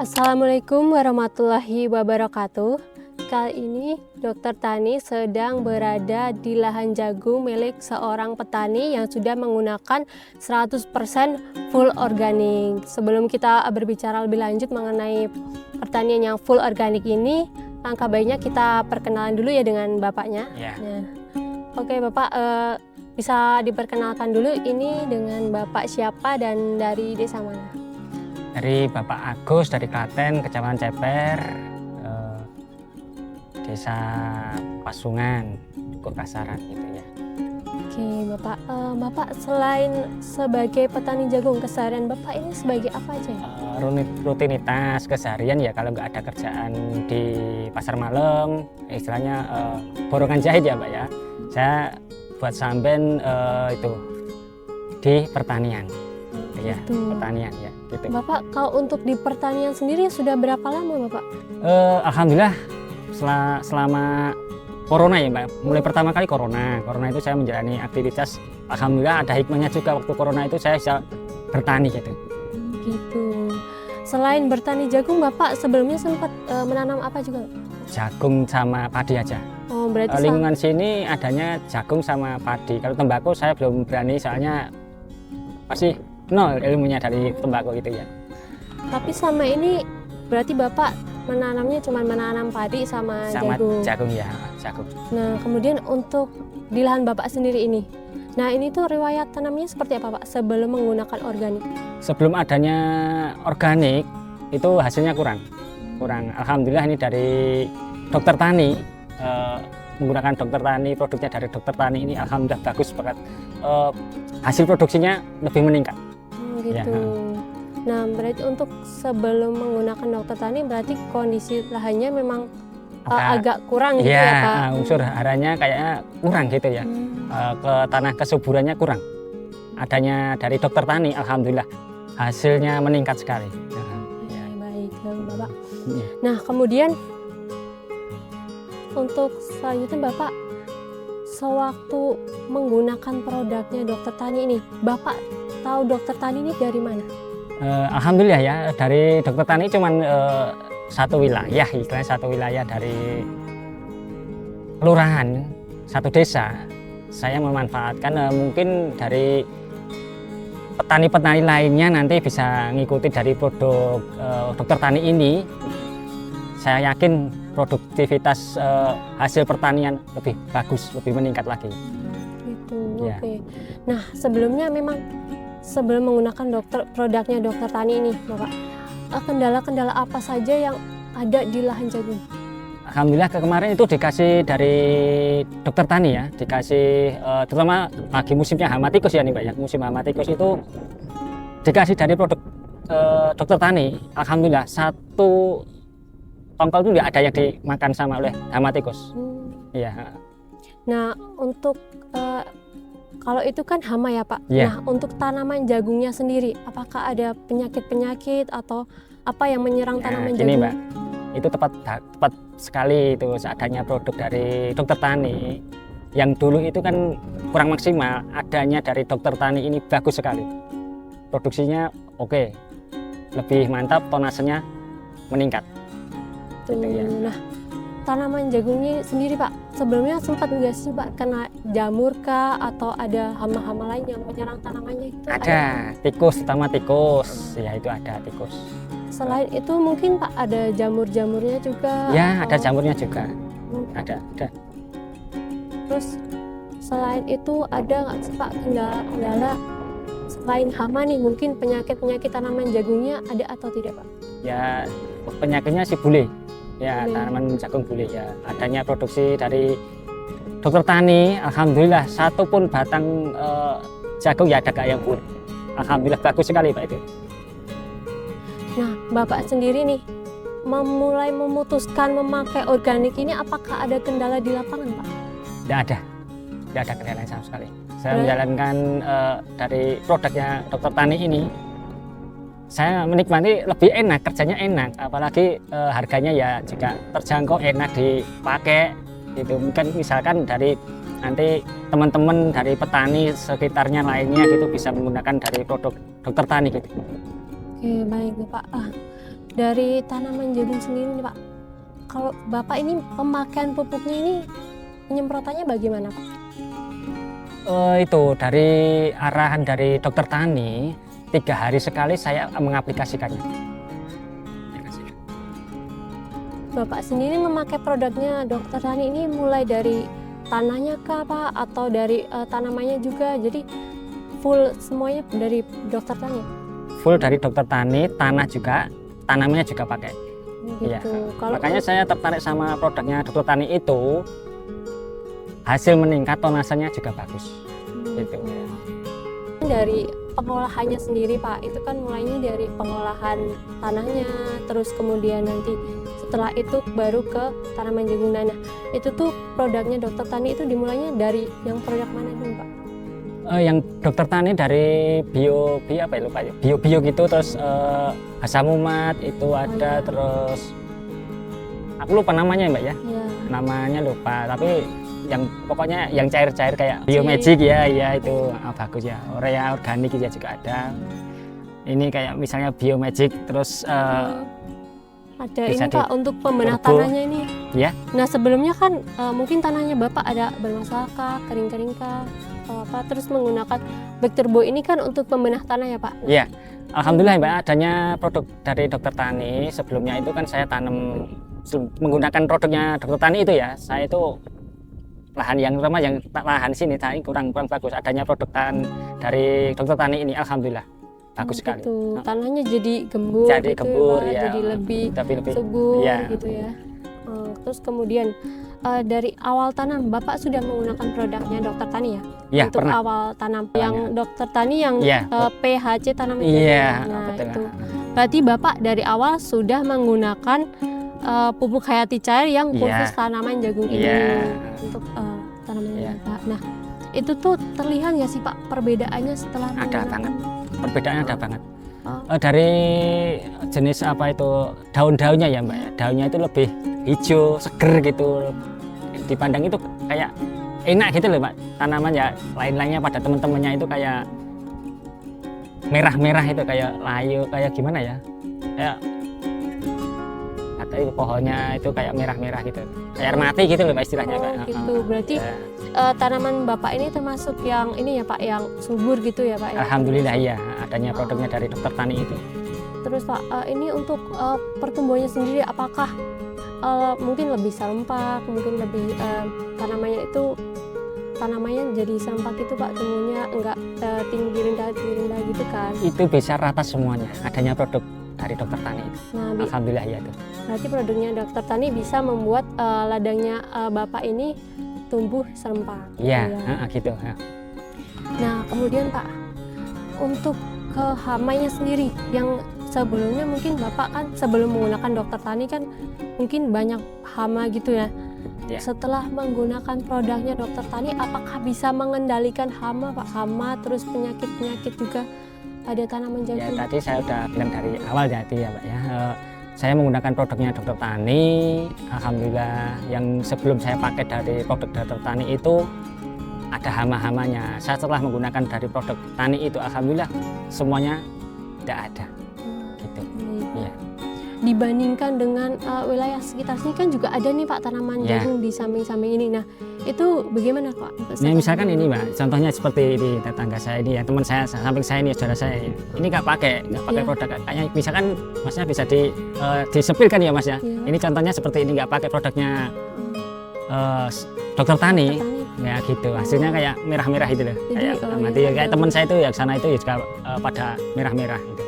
Assalamualaikum warahmatullahi wabarakatuh. Kali ini Dokter Tani sedang berada di lahan jagung milik seorang petani yang sudah menggunakan 100% full organik. Sebelum kita berbicara lebih lanjut mengenai pertanian yang full organik ini, langkah baiknya kita perkenalan dulu ya dengan bapaknya. Ya. Nah, oke Bapak, bisa diperkenalkan dulu ini dengan Bapak siapa dan dari desa mana? Dari Bapak Agus dari Klaten, Kecamatan Ceper, Desa Pasungan, Kasaran gitu ya. Oke Bapak, Bapak selain sebagai petani jagung, keseharian Bapak ini sebagai apa aja ya? Rutinitas keseharian ya kalau nggak ada kerjaan di pasar malam, istilahnya borongan jahit ya Mbak ya. Saya buat samben itu di pertanian. Ya, pertanian ya gitu. Bapak kalau untuk di pertanian sendiri sudah berapa lama Bapak? Alhamdulillah selama corona ya Mbak, mulai pertama kali corona itu saya menjalani aktivitas. Alhamdulillah ada hikmahnya juga, waktu corona itu saya bisa bertani gitu. Gitu. Selain bertani jagung, Bapak sebelumnya sempat menanam apa juga? Jagung sama padi aja. Oh, berarti lingkungan sini adanya jagung sama padi. Kalau tembakau saya belum berani, soalnya masih nol ilmunya dari tembakau gitu ya. Tapi selama ini berarti Bapak menanamnya cuma menanam padi sama jagung. Jagung ya, jagung. Nah, kemudian untuk di lahan Bapak sendiri ini, nah ini tuh riwayat tanamnya seperti apa Pak sebelum menggunakan organik? Sebelum adanya organik itu hasilnya kurang. Alhamdulillah ini dari Dokter Tani, menggunakan Dokter Tani, produknya dari Dokter Tani ini alhamdulillah bagus banget. Hasil produksinya lebih meningkat. Gitu. Ya. Nah, berarti untuk sebelum menggunakan Dokter Tani berarti kondisi lahannya memang agak kurang gitu ya Pak? Unsur haranya kayaknya kurang gitu ya. Ke tanah kesuburannya kurang. Adanya dari Dokter Tani alhamdulillah hasilnya meningkat sekali. Ya, baik Bapak. Ya. Nah, kemudian untuk selanjutnya Bapak sewaktu menggunakan produknya Dokter Tani ini, Bapak tahu Dokter Tani ini dari mana? Alhamdulillah ya, dari Dokter Tani cuman satu wilayah, istilahnya satu wilayah dari kelurahan, satu desa. Saya memanfaatkan, mungkin dari petani-petani lainnya nanti bisa ngikuti dari produk Dokter Tani ini. Saya yakin produktivitas hasil pertanian lebih bagus, lebih meningkat lagi. Gitu, ya. Oke. Nah, sebelumnya memang sebelum menggunakan produknya Dokter Tani ini, Bapak, kendala-kendala apa saja yang ada di lahan jagung? Alhamdulillah kemarin itu dikasih dari Dokter Tani ya, dikasih terutama lagi musimnya hama tikus ya nih Pak ya, musim hama tikus itu dikasih dari produk Dokter Tani. Alhamdulillah satu tongkol itu nggak ada yang dimakan sama oleh hama tikus. Iya. Nah, untuk kalau itu kan hama ya Pak. Yeah. Nah, untuk tanaman jagungnya sendiri, apakah ada penyakit-penyakit atau apa yang menyerang tanaman gini, jagung? Mbak, itu tepat sekali itu seadanya produk dari Dokter Tani. Yang dulu itu kan kurang maksimal, adanya dari Dokter Tani ini bagus sekali. Produksinya oke, lebih mantap, tonasenya meningkat. Gitu, ya. Nah, tanaman jagungnya sendiri Pak, sebelumnya sempat nggak sih Pak kena jamur kah atau ada hama-hama lain yang menyerang tanamannya itu? Ada tikus, terutama tikus, ya itu ada tikus. Selain itu mungkin Pak ada jamur-jamurnya juga? Ya, atau... ada jamurnya juga, ada. Terus selain itu ada nggak sih Pak kendala selain hama nih, mungkin penyakit-penyakit tanaman jagungnya ada atau tidak Pak? Ya, penyakitnya si bule. Ya, tanaman jagung bule ya. Adanya produksi dari Dokter Tani, alhamdulillah satu pun batang jagung ya ada yang bule. Alhamdulillah bagus sekali Pak itu. Nah, Bapak sendiri nih mulai memutuskan memakai organik ini, apakah ada kendala di lapangan Pak? Tidak ada kendala sama sekali. Saya menjalankan dari produknya Dokter Tani ini. Saya menikmati lebih enak, kerjanya enak, apalagi harganya ya juga terjangkau, enak dipakai gitu. Mungkin misalkan dari nanti teman-teman dari petani sekitarnya lainnya gitu bisa menggunakan dari produk Dokter Tani gitu. Oke, baik Bapak. Dari tanaman jagung sendiri nih Pak, kalau Bapak ini pemakaian pupuknya ini penyemprotannya bagaimana Pak? Itu dari arahan dari dokter tani, 3 hari sekali saya mengaplikasikannya. Bapak sendiri memakai produknya dokter tani ini mulai dari tanahnya kah Pak, atau dari tanamannya juga, jadi full semuanya dari dokter tani? Full dari dokter tani, tanah juga, tanamannya juga pakai. Gitu. Iya. Kalau Makanya saya tertarik sama produknya dokter tani itu, hasil meningkat, tonasenya juga bagus. Gitu. Dari pengolahannya sendiri Pak, itu kan mulainya dari pengolahan tanahnya, terus kemudian nanti setelah itu baru ke tanaman jagung. Nah, itu tuh produknya dokter tani itu dimulainya dari yang produk mana dulu Pak? Yang dokter tani dari bio apa ya, lupa ya, bio gitu, terus asam umat itu ada, terus aku lupa namanya Mbak ya, Ya. namanya lupa, tapi yang pokoknya yang cair-cair kayak Biomagic ya itu bagus ya. Urea organik ya juga ada. Ini kayak misalnya Biomagic, terus Ada bisa ini Pak untuk pembenah turbo. tanahnya ini. Ya. Nah sebelumnya kan mungkin tanahnya Bapak ada bermasalah kah, kering-kering kah, atau apa, terus menggunakan Bacterbo ini kan untuk pembenah tanah ya Pak? Iya, alhamdulillah Mbak, adanya produk dari dokter tani. Sebelumnya itu kan saya tanam menggunakan produknya dokter tani itu ya. Saya itu lahan yang terutama yang lahan sini tani kurang bagus. Adanya produk dari dokter tani ini, alhamdulillah bagus sekali. Gitu. Tanahnya jadi gembur, Jadi gitu gembur ya, Pak. ya. Jadi lebih Lebih subur ya. gitu ya. Terus kemudian dari awal tanam Bapak sudah menggunakan produknya dokter tani ya? Iya, Untuk pernah. awal tanam yang dokter tani yang Iya. PHC tanaman Iya, jagung. Nah, betul. itu. Berarti Bapak dari awal sudah menggunakan pupuk hayati cair yang Iya. khusus tanaman jagung ini Iya. untuk tanaman Iya. Bapak. Nah, itu tuh terlihat nggak sih Pak perbedaannya setelah Ada menggunakan? banget. Perbedaannya ada banget. Oh. Dari jenis apa itu daun-daunnya ya Mbak ya. Daunnya itu lebih hijau, seger gitu. Dipandang itu kayak enak gitu loh Mbak. Tanaman ya lain-lainnya pada teman-temannya itu kayak merah-merah itu, kayak layu, kayak gimana ya? Kayak atau itu pohonnya itu kayak merah-merah gitu. Kayak air mati gitu loh Mbak istilahnya Oh, Mbak. gitu. Berarti Ya. tanaman Bapak ini termasuk yang ini ya Pak, yang subur gitu ya Pak ya? Alhamdulillah ya, adanya produknya dari dokter tani itu. Terus Pak, ini untuk pertumbuhannya sendiri apakah mungkin lebih serempak, mungkin lebih tanamannya jadi serempak itu Pak, tumbuhnya enggak tinggi rendah gitu kan? Itu bisa rata semuanya, adanya produk dari dokter tani itu. Nah, Alhamdulillah ya itu. berarti produknya dokter tani bisa membuat ladangnya Bapak ini tumbuh serempak. Iya, gitu ya. gitu. Nah, kemudian Pak, untuk ke hamanya sendiri yang sebelumnya mungkin Bapak kan sebelum menggunakan dokter tani kan mungkin banyak hama gitu ya. Ya. Setelah menggunakan produknya dokter tani, apakah bisa mengendalikan hama Pak? Hama terus penyakit-penyakit juga pada tanaman Ya jagung? tadi saya udah bilang dari awal jadi ya Pak ya. Saya menggunakan produknya dokter tani. Alhamdulillah yang sebelum saya pakai dari produk dokter tani itu ada hama-hamanya. Saya setelah menggunakan dari produk tani itu, alhamdulillah semuanya tidak ada. Gitu. Iya. Dibandingkan dengan wilayah sekitar sini kan juga ada nih Pak tanaman Ya. jagung di samping-samping ini. Nah, itu bagaimana Pak? Nah, misalkan ini Mbak, contohnya seperti ini tetangga saya ini ya, teman saya samping saya ini, saudara saya ini nggak pakai Iya. produk kayaknya, misalkan Masnya bisa disepilkan ya Mas ya. Iya. Ini contohnya seperti ini, nggak pakai produknya dokter tani. Petani. Ya gitu, hasilnya kayak merah-merah itu loh. Jadi, Kayak mati iya, kayak ada. teman saya itu ya sana itu ya juga pada merah-merah gitu.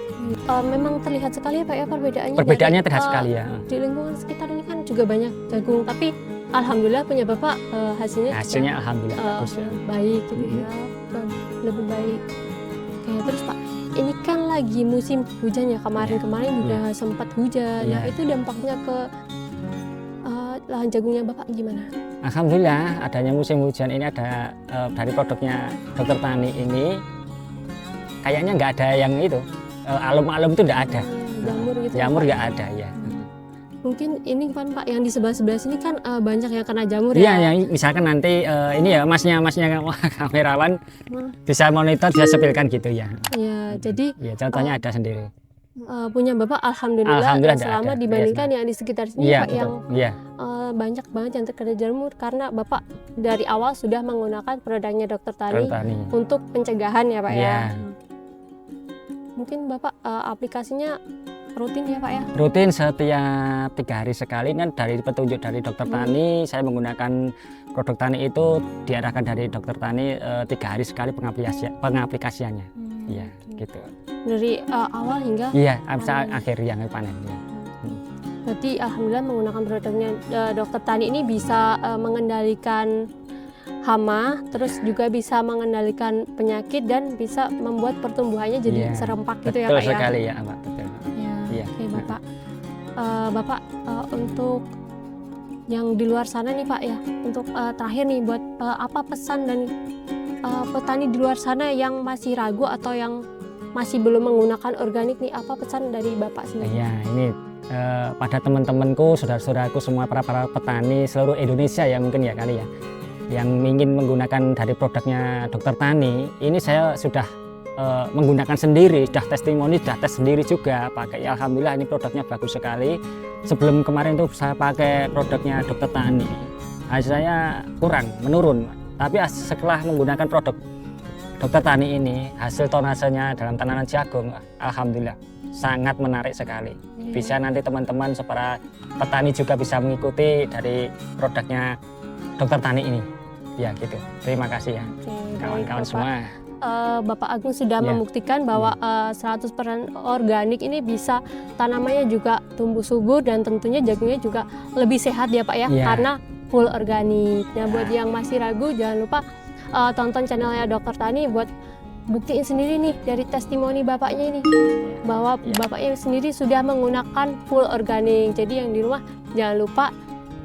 Memang terlihat sekali ya Pak ya perbedaannya. Perbedaannya dari, terlihat sekali ya. Di lingkungan sekitar ini kan juga banyak jagung, tapi alhamdulillah punya Bapak hasilnya Hasilnya alhamdulillah bagus ya. baik gitu ya, lebih baik. Oke, terus Pak, ini kan lagi musim hujan ya, kemarin-kemarin juga sempat hujan. Nah, Iya. itu dampaknya ke lahan jagungnya Bapak gimana? Alhamdulillah adanya musim hujan ini, ada dari produknya dokter tani ini kayaknya nggak ada yang itu alum-alum itu nggak ada. Jamur gitu. ya, Jamur Pak? nggak ada ya. Mungkin ini kan Pak yang di sebelah sini kan banyak yang kena jamur Iya ya. ya, misalkan nanti ini ya masnya wah, kamerawan Hmm. bisa monitor, bisa sepilkan gitu ya. Ya, jadi Ya contohnya ada sendiri. punya Bapak alhamdulillah, Alhamdulillah nggak selamat ada. dibandingkan yang di sekitar sini Iya, Pak, betul. yang Iya, banyak banget yang terkena jamur karena Bapak dari awal sudah menggunakan produknya Dokter Tani Dokter Tani. untuk pencegahan ya Pak ya. Iya. Mungkin Bapak aplikasinya rutin ya Pak ya? Rutin setiap 3 hari sekali kan dari petunjuk dari Dokter Tani. Saya menggunakan produk tani itu diarahkan dari Dokter Tani 3 hari sekali pengaplikasiannya. Iya, gitu. Dari awal hingga Iya, sampai akhir yang panen. Ya. berarti alhamdulillah menggunakan produknya Dokter Tani ini bisa mengendalikan hama, terus juga bisa mengendalikan penyakit dan bisa membuat pertumbuhannya jadi Iya, serempak gitu ya betul Pak ya. sekali ya, Mbak. Betul. Ya, Iya. oke Bapak. Bapak untuk yang di luar sana nih Pak ya, untuk terakhir nih buat apa pesan dan petani di luar sana yang masih ragu atau yang masih belum menggunakan organik nih, apa pesan dari Bapak sendiri? Iya, ini pada teman-temanku, saudara-saudaraku semua para petani seluruh Indonesia ya mungkin ya kali ya, yang ingin menggunakan dari produknya Dokter Tani, ini saya sudah menggunakan sendiri, sudah testimoni, sudah tes sendiri juga pakai. Alhamdulillah ini produknya bagus sekali. Sebelum kemarin tuh saya pakai produknya Dokter Tani, hasilnya menurun. Tapi setelah menggunakan produk Dokter Tani ini, hasil tonasenya dalam tanaman jagung, alhamdulillah sangat menarik sekali. Bisa nanti teman-teman para petani juga bisa mengikuti dari produknya Dokter Tani ini. Ya gitu. Terima kasih ya kawan-kawan semua. Bapak Agung sudah Ya. membuktikan bahwa 100% organik ini bisa tanamannya juga tumbuh subur dan tentunya jagungnya juga lebih sehat ya Pak ya, Ya. karena full organik. Nah buat yang masih ragu jangan lupa tonton channelnya Dokter Tani buat buktiin sendiri nih dari testimoni bapaknya ini bahwa bapaknya sendiri sudah menggunakan full organik. Jadi yang di rumah jangan lupa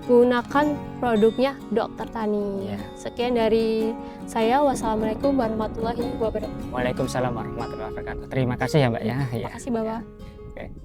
gunakan produknya Dokter Tani. Ya. Sekian dari saya. Wassalamualaikum warahmatullahi wabarakatuh. Waalaikumsalam warahmatullahi wabarakatuh. Terima kasih ya Mbak ya. Terima kasih Bapak. Oke.